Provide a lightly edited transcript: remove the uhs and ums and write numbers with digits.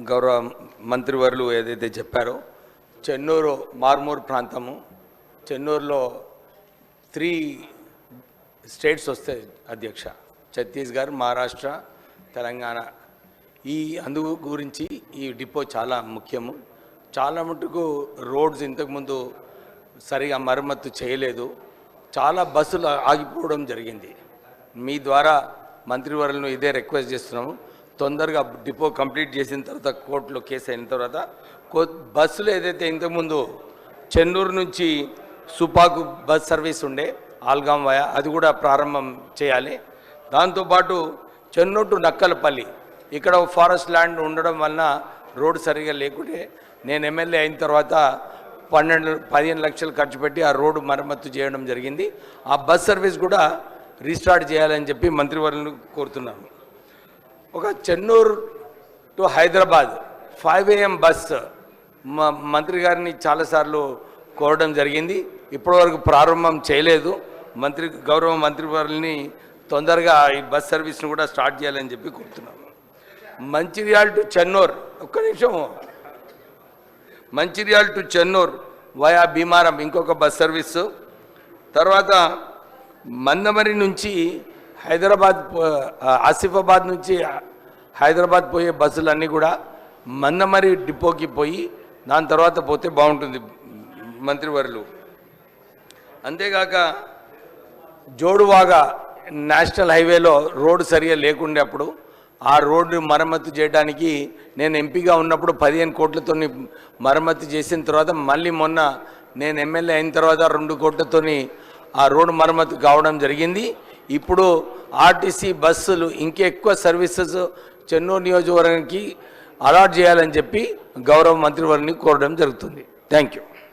గౌరవ మంత్రివర్యులు ఏదైతే చెప్పారో చెన్నూరు మార్మూర్ ప్రాంతము, చెన్నూరులో 3 స్టేట్స్ వస్తాయి అధ్యక్ష, ఛత్తీస్గఢ్, మహారాష్ట్ర, తెలంగాణ. అందు గురించి ఈ డిపో చాలా ముఖ్యము. చాలా మటుకు రోడ్స్ ఇంతకుముందు సరిగా మరమ్మతు చేయలేదు, చాలా బస్సులు ఆగిపోవడం జరిగింది. మీ ద్వారా మంత్రివర్యులను ఇదే రిక్వెస్ట్ చేస్తున్నాము, తొందరగా డిపో కంప్లీట్ చేసిన తర్వాత కోర్టులో కేసు అయిన తర్వాత బస్సులు ఏదైతే ఇంతకుముందు చెన్నూరు నుంచి సుపాకు బస్ సర్వీస్ ఉండే ఆల్గాం వయా, అది కూడా ప్రారంభం చేయాలి. దాంతోపాటు చెన్నూరు టు నక్కలపల్లి ఇక్కడ ఫారెస్ట్ ల్యాండ్ ఉండడం వలన రోడ్డు సరిగా లేకుంటే నేను ఎమ్మెల్యే అయిన తర్వాత 15 లక్షలు ఖర్చు పెట్టి ఆ రోడ్డు మరమ్మతు చేయడం జరిగింది. ఆ బస్ సర్వీస్ కూడా రీస్టార్ట్ చేయాలని చెప్పి మంత్రివర్యులను కోరుతున్నాను. ఒక Chennur to Hyderabad 5 AM bus మంత్రి గారిని చాలాసార్లు కోరడం జరిగింది, ఇప్పటివరకు ప్రారంభం చేయలేదు. గౌరవ మంత్రివర్యుల్ని తొందరగా ఈ బస్ సర్వీస్ను కూడా స్టార్ట్ చేయాలని చెప్పి కోరుతున్నాను. మంచిర్యాల టు చెన్నూరు, ఒక్క నిమిషం, మంచిర్యాల టు చెన్నూరు వయా భీమారం ఇంకొక బస్ సర్వీసు. తర్వాత మందమరి నుంచి హైదరాబాద్, ఆసిఫాబాద్ నుంచి హైదరాబాద్ పోయే బస్సులన్నీ కూడా మందమరి డిపోకి పోయి దాని తర్వాత పోతే బాగుంటుంది మంత్రివర్యులు. అంతేగాక జోడువాగా నేషనల్ హైవేలో రోడ్డు సరిగా లేకుండే అప్పుడు ఆ రోడ్డు మరమ్మతు చేయడానికి నేను ఎంపీగా ఉన్నప్పుడు 15 కోట్లతో మరమ్మతు చేసిన తర్వాత మళ్ళీ మొన్న నేను ఎమ్మెల్యే అయిన తర్వాత 2 కోట్లతో ఆ రోడ్డు మరమ్మతు కావడం జరిగింది. ఇప్పుడు ఆర్టీసీ బస్సులు ఇంకెక్కువ సర్వీసెస్ చెన్నూరు నియోజకవర్గానికి అలాట్ చేయాలని చెప్పి గౌరవ మంత్రివర్యుని కోరడం జరుగుతుంది. Thank you.